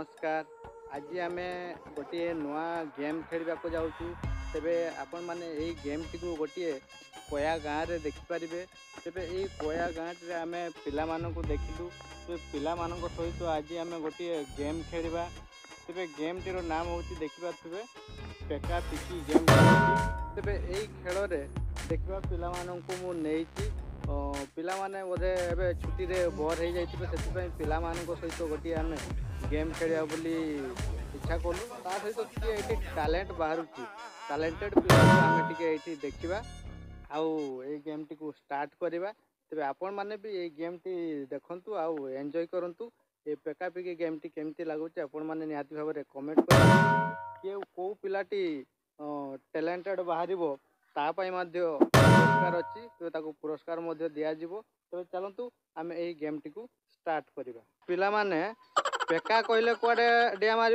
नमस्कार। आज आम गोटे नुआ गेम खेलने को जाऊँ। तेबे आपण माने यही गेम टी गोटे कोया गाँव में देखिपारे। तेबे यही कोया गाँव में आम पिला देखिलु। तो पिला सहित आज आम गोटे गेम खेलवा। तेबे गेम टीर नाम हूँ देखिपे पेका पिकी गेम। तेबे यही खेल देखा पिला मुझे पिला माने बोधे एबे छुट्टी रे बोर हो जाइए पिला सहित गोटे आम गेम खेलिया बोली इच्छा कलु। ता सहित ये टैलेंट बाहर टैलेंटेड पिला आम टे देखा आउ ये गेम टी स्टार्ट करवा। तेरे आपण मैंने भी ये गेम टी देखु आउ एंजॉय करंतु। ये पेका पिकी गेम टी केमती लगुच आपण मैंने निहाती भाव में कमेंट कर किए कौ पिलाटी टैलेंटेड बाहर तापाई पुरस्कार अच्छी। तो पुरस्कार दिज्व। तो चलतु आम यही गेम टी स्टार्ट करवा। पिला माने पेका कहले कुआडे डिया मार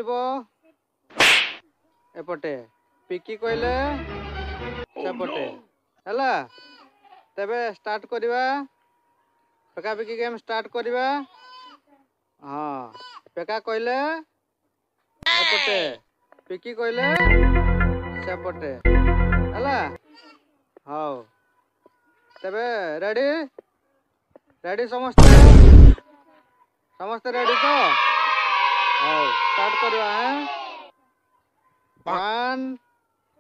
एपटे पिकी कहले सेपटे है। तेबे स्टार्ट करवा। पेका पिकी गेम स्टार्ट करवा। हाँ पेका कहले एपटे पिकी कहले सेपटे है। हाँ तेबे रेडी रेडी समस्ते समस्ते रेडी तो हाँ स्टार्ट करवा है। 1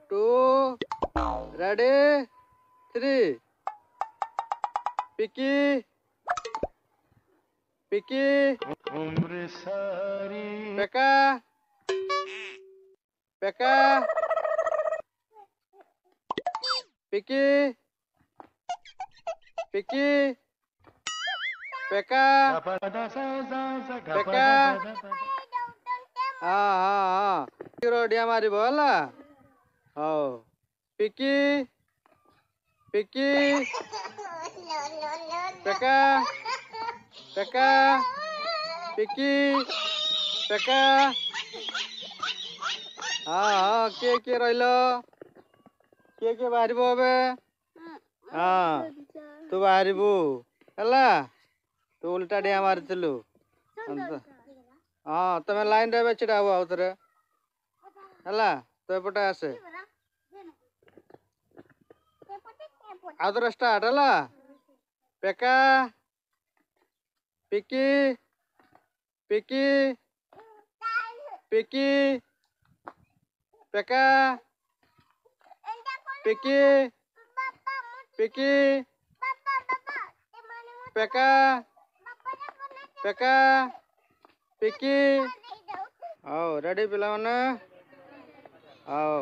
2 रेडी 3 पिकी पिकी उम्र सारी पेका पेका पिकी पिकी पेका पेका हाँ हाँ हाँ डिया मार हाँ पिकी पिकी पेका पेका पिकी पेका हाँ हाँ किए रहिल किए बाहर हाँ तू बाहर है। तू उल्टा डिया मारिलु। हाँ तुम लाइन रे छिड़ा हुआ आउे है। तो एपटे आसे आउे स्टार्ट है। पेका पिकी पिकी पिकी पेका पिकी पिकी पेका पेका पिकी आओ रेडी पिला माने आओ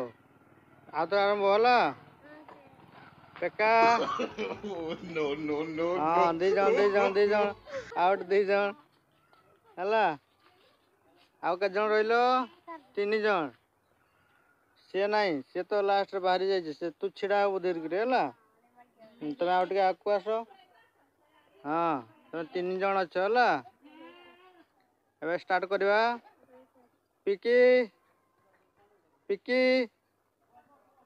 आ तो आरंभ होला। पेका नो नो नो हाँ दी जन आउट दी जन है। आउ के जन रहिलो 3 जन सी नाई सी तो लास्ट रे बाहरी जाइए से तू छिड़ा हो दीर्घ है। तुम आउ टे आगू आस। हाँ तुम 3 जन अच्छ है। एबे स्टार्ट करवा। पिकी पिकी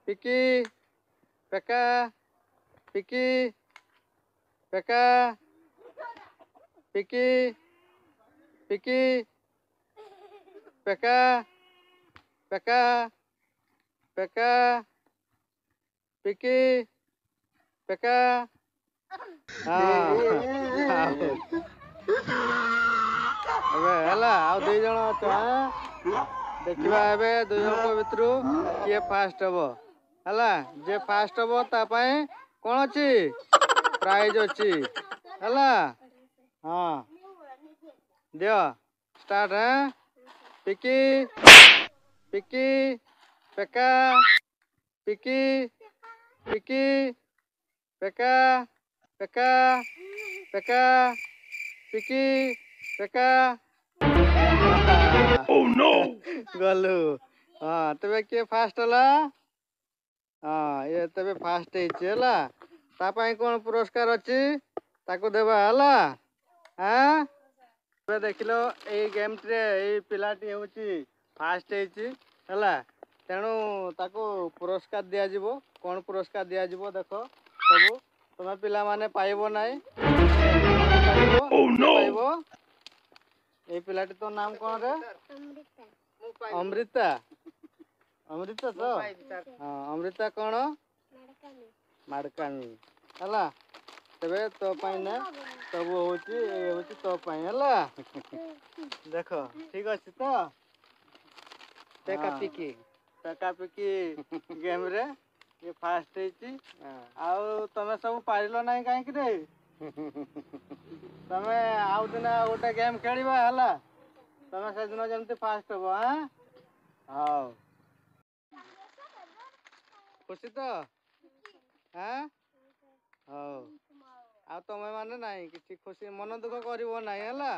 पिकी पेका पिकी पेका पिकी पिकी पेका पेका पेका पिकी पेका हाँ आ 2 जन अच्छा देखा ए 2 जन भितर किए फास्ट हम है। जे फास्ट हम तापाई कौन अच्छी प्राइज अच्छी है। हाँ दियो स्टार्ट है। पिकी पिकी पेका पिकी पिकी पेका पेका पेका पिकी पेका oh no गलु। हाँ तेरे किए फास्ट है। हाँ ये तेरे फास्ट है। कौन पुरस्कार अच्छी ताको देवा है। हाँ देख लो ये गेम टे पिलाटी हूँ फास्ट है। तेणु ताको पुरस्कार दिज्व। कौन पुरस्कार दिज्व देख सब तुम पिला माने पाइब ना ये पिलाटी तो नाम कौन रे? अमृता अमृता। अमृता तो हाँ अमृता कौन? माड़कामी हला तेरे तो ना सब हूँ तो हला देख ठीक अच्छे तो पेकापिकी गेम रे ये फास्ट आउ तमे सब पारिल ना कहीं रे तमे आउ दिन गोटे गेम खेलिबा हला तमे से दिन जमती फास्ट हो हाँ हाँ खुशी तो हाँ हाँ आ तमे माने नहीं किसी खुशी मन दुख कर ना